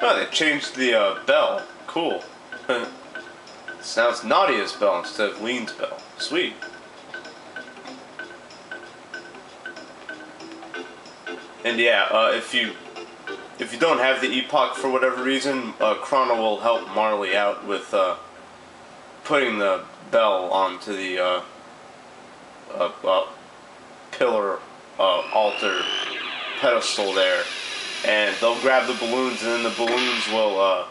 Oh, they changed the bell. Cool. So now it's Nadia's bell instead of Lean's bell. Sweet. And yeah, if you don't have the epoch for whatever reason, Chrono will help Marley out with putting the bell onto the pillar, altar, pedestal there, and they'll grab the balloons, and then the balloons will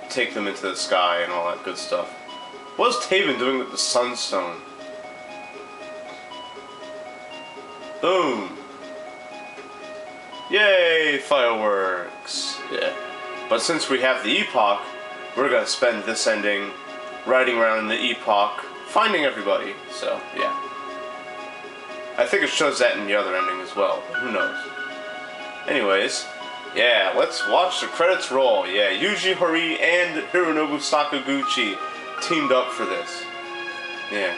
take them into the sky and all that good stuff. What's Taven doing with the sunstone? Boom! Yay, fireworks! Yeah. But since we have the epoch, we're gonna spend this ending riding around in the epoch, finding everybody. So, yeah. I think it shows that in the other ending as well, but who knows. Anyways, yeah, let's watch the credits roll. Yeah, Yuji Horii and Hironobu Sakaguchi teamed up for this. Yeah.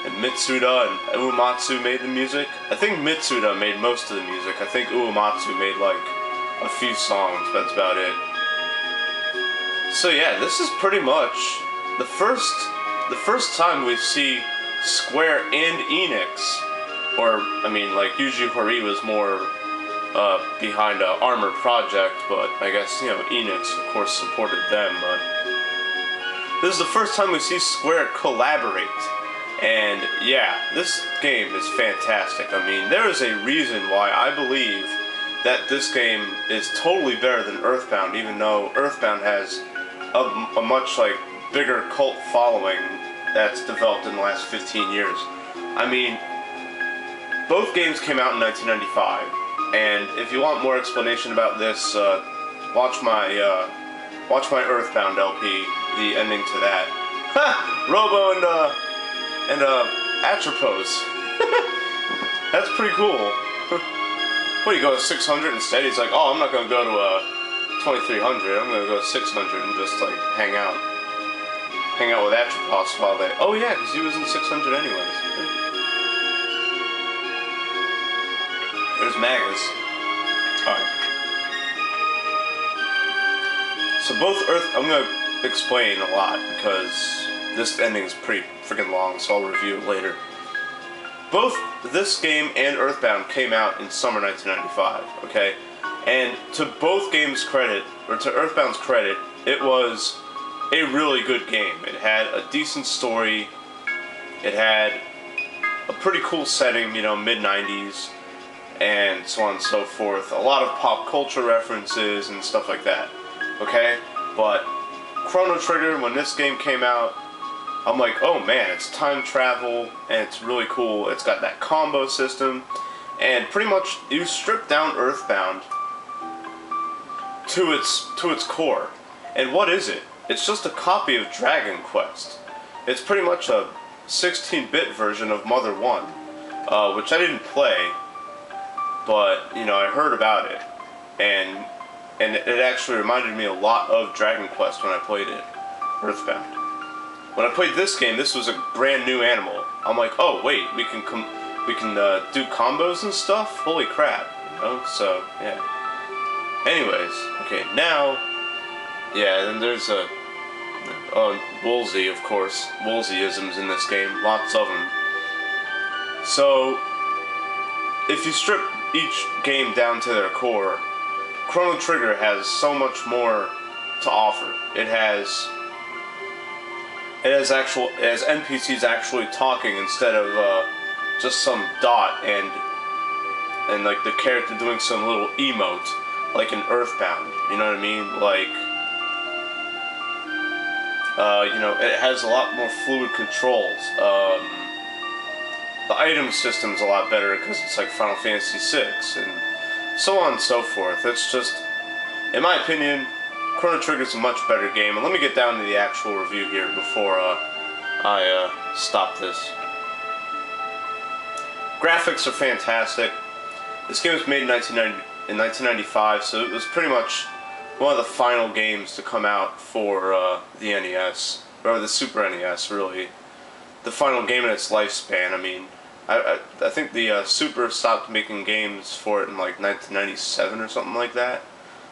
And Mitsuda and Uematsu made the music. I think Mitsuda made most of the music. I think Uematsu made like a few songs, but that's about it. So yeah, this is pretty much the first time we see Square and Enix. Or, I mean, like, Yuji Horii was more behind Armor Project, but I guess, you know, Enix, of course, supported them, but this is the first time we see Square collaborate. And yeah, this game is fantastic. I mean, there is a reason why I believe that this game is totally better than Earthbound, even though Earthbound has a much like bigger cult following that's developed in the last 15 years. I mean, both games came out in 1995, and if you want more explanation about this, watch my Earthbound LP, the ending to that. Ha! Robo and Atropos. That's pretty cool. What, you go to 600 instead? He's like, oh, I'm not gonna go to 2300. I'm gonna go to 600 and just like hang out with Atropos while they. Oh yeah, because he was in 600 anyways. There's Magus. Alright. So both I'm gonna explain a lot because this ending is pretty freaking long, so I'll review it later. Both this game and Earthbound came out in summer 1995, okay? And to both games' credit, or to Earthbound's credit, it was a really good game. It had a decent story, it had a pretty cool setting, you know, mid-90s, and so on and so forth. A lot of pop culture references and stuff like that, okay? But Chrono Trigger, when this game came out, I'm like, oh man, it's time travel, and it's really cool. It's got that combo system, and pretty much you strip down Earthbound to its core. And what is it? It's just a copy of Dragon Quest. It's pretty much a 16-bit version of Mother 1, which I didn't play, but you know, I heard about it, and it actually reminded me a lot of Dragon Quest when I played it, Earthbound. When I played this game, this was a brand new animal. I'm like, oh wait, we can do combos and stuff. Holy crap! You know? So yeah. Anyways, okay, now, yeah, then there's Woolsey, of course. Woolseyisms in this game, lots of them. So, if you strip each game down to their core, Chrono Trigger has so much more to offer. It has NPCs actually talking instead of just some dot and like the character doing some little emote like in Earthbound. You know what I mean? Like, you know, it has a lot more fluid controls. The item system's a lot better because it's like Final Fantasy VI and so on and so forth. It's just, in my opinion, Chrono Trigger's a much better game. And let me get down to the actual review here before I stop this. Graphics are fantastic. This game was made in 1995, so it was pretty much one of the final games to come out for the NES, or the Super NES, really. The final game in its lifespan. I mean, I think the Super stopped making games for it in like 1997 or something like that.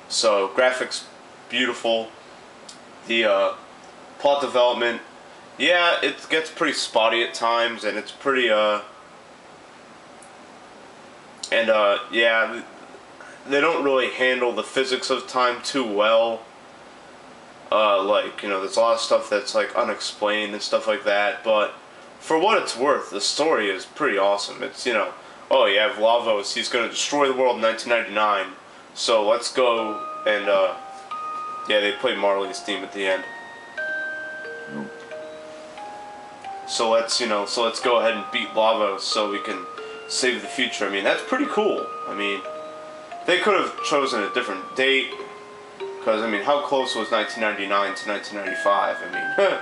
So graphics beautiful. The plot development, yeah, it gets pretty spotty at times, and it's pretty yeah, they don't really handle the physics of time too well. Like, you know, there's a lot of stuff that's like unexplained and stuff like that, but for what it's worth, the story is pretty awesome. It's, you know, oh, you have Lavos, he's gonna destroy the world in 1999, so let's go and, yeah, they play Marley's theme at the end. So let's, you know, so let's go ahead and beat Lavos so we can save the future. I mean, that's pretty cool. I mean, they could have chosen a different date, because, I mean, how close was 1999 to 1995? I mean,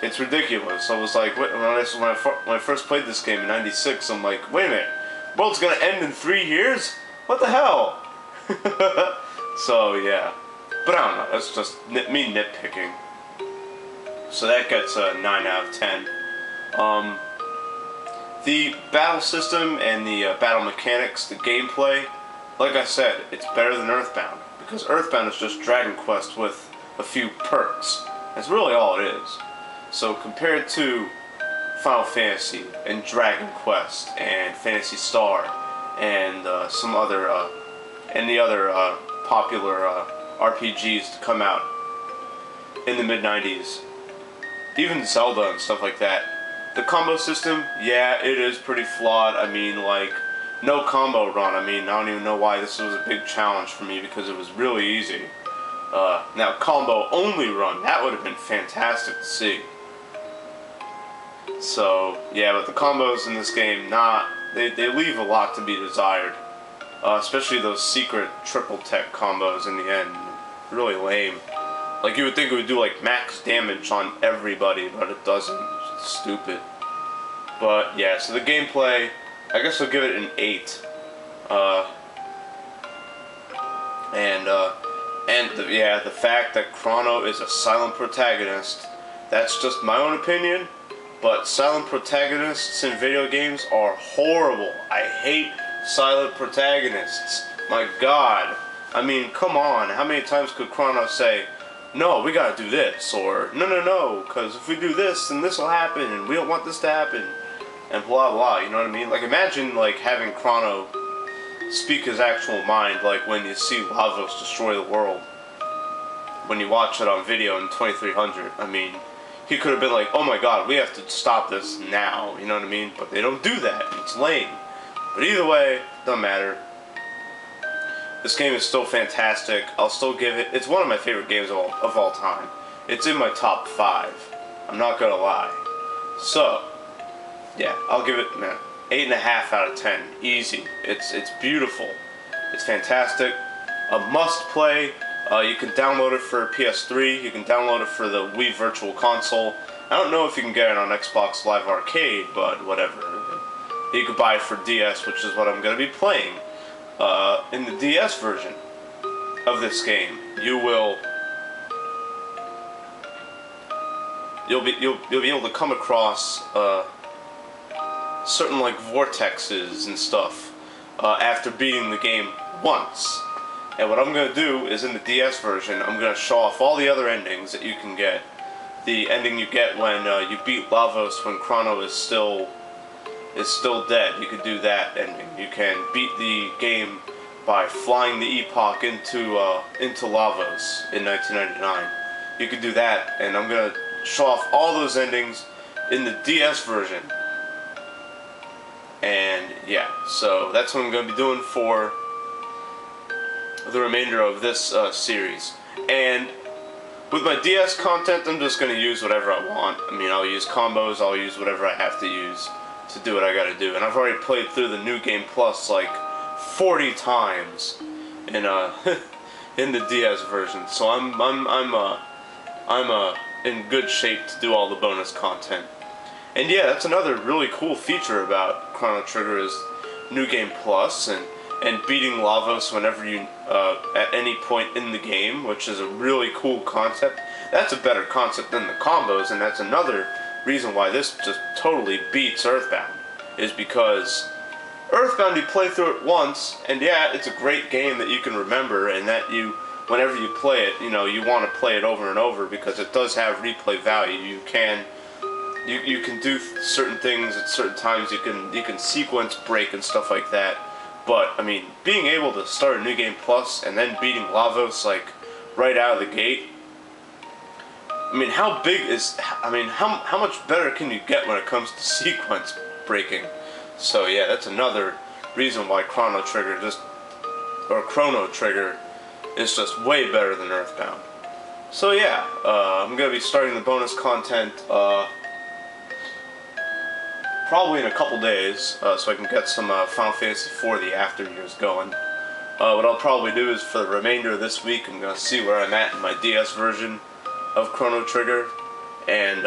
it's ridiculous. I was like, when I first played this game in 96, I'm like, wait a minute, the world's gonna end in 3 years? What the hell? So, yeah. But I don't know, that's just me nitpicking. So that gets a 9 out of 10. The battle system and the battle mechanics, the gameplay, like I said, it's better than Earthbound. Because Earthbound is just Dragon Quest with a few perks. That's really all it is. So compared to Final Fantasy and Dragon Quest and Phantasy Star and some other and the other popular RPGs to come out in the mid-90s, even Zelda and stuff like that, the combo system, yeah, it is pretty flawed. I mean, like, no combo run. I mean, I don't even know why this was a big challenge for me, because it was really easy. Now, combo only run, that would have been fantastic to see. So, yeah, but the combos in this game, they leave a lot to be desired. Especially those secret triple tech combos in the end. Really lame. Like, you would think it would do, like, max damage on everybody, but it doesn't. It's stupid. But, yeah, so the gameplay, I guess I'll give it an 8. The fact that Chrono is a silent protagonist, that's just my own opinion, but silent protagonists in video games are horrible. I hate silent protagonists. My god. I mean, come on, how many times could Chrono say, no, we gotta do this, or no, because if we do this, then this will happen, and we don't want this to happen, and blah blah, you know what I mean? Like, imagine, like, having Chrono speak his actual mind, like when you see Lavos destroy the world, when you watch it on video in 2300. I mean, he could have been like, oh my god, we have to stop this now, you know what I mean? But they don't do that, it's lame. But either way, doesn't matter. This game is still fantastic. I'll still give it, it's one of my favorite games of all time. It's in my top 5. I'm not gonna lie. So, yeah, I'll give it, man, 8.5 out of 10. Easy. It's beautiful. It's fantastic. A must play. You can download it for PS3. You can download it for the Wii Virtual Console. I don't know if you can get it on Xbox Live Arcade, but whatever. You can buy it for DS, which is what I'm going to be playing. In the DS version of this game, you'll be able to come across certain, like, vortexes and stuff after beating the game once. And what I'm gonna do is, in the DS version, I'm gonna show off all the other endings that you can get. The ending you get when you beat Lavos when Chrono is still dead. You could do that ending. You can beat the game by flying the Epoch into Lavos in 1999. You can do that, and I'm gonna show off all those endings in the DS version. And yeah, so that's what I'm gonna be doing for the remainder of this series. And with my DS content, I'm just gonna use whatever I want. I mean, I'll use combos, I'll use whatever I have to use to do what I gotta do. And I've already played through the New Game Plus like 40 times in in the DS version, so I'm in good shape to do all the bonus content. And yeah, that's another really cool feature about Chrono Trigger is New Game Plus and beating Lavos whenever you at any point in the game, which is a really cool concept. That's a better concept than the combos, and that's another reason why this just totally beats Earthbound. is because Earthbound, you play through it once, and yeah, it's a great game that you can remember, and that you, whenever you play it, you know, you want to play it over and over because it does have replay value. You can do certain things at certain times. You can sequence break and stuff like that. But I mean, being able to start a new game plus and then beating Lavos like right out of the gate. I mean, how much better can you get when it comes to sequence breaking? So yeah, that's another reason why Chrono Trigger is just way better than Earthbound. So yeah, I'm gonna be starting the bonus content probably in a couple days, so I can get some Final Fantasy IV the After Years going. What I'll probably do is for the remainder of this week, I'm gonna see where I'm at in my DS version of Chrono Trigger, and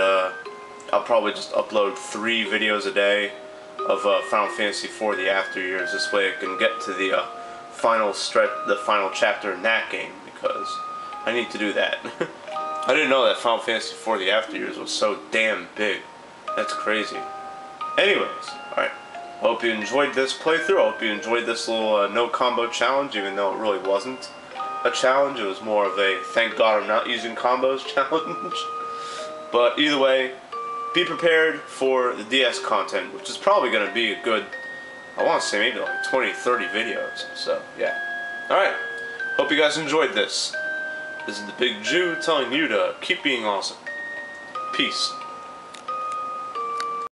I'll probably just upload 3 videos a day of Final Fantasy IV the After Years. This way I can get to the final chapter in that game, because I need to do that. I didn't know that Final Fantasy IV the After Years was so damn big. That's crazy. Anyways, alright. Hope you enjoyed this playthrough. I hope you enjoyed this little no combo challenge, even though it really wasn't a challenge. It was more of a thank God I'm not using combos challenge. But either way, be prepared for the DS content, which is probably going to be a good, I want to say maybe like 20-30 videos. So yeah. Alright. Hope you guys enjoyed this. This is the Big Jew telling you to keep being awesome. Peace.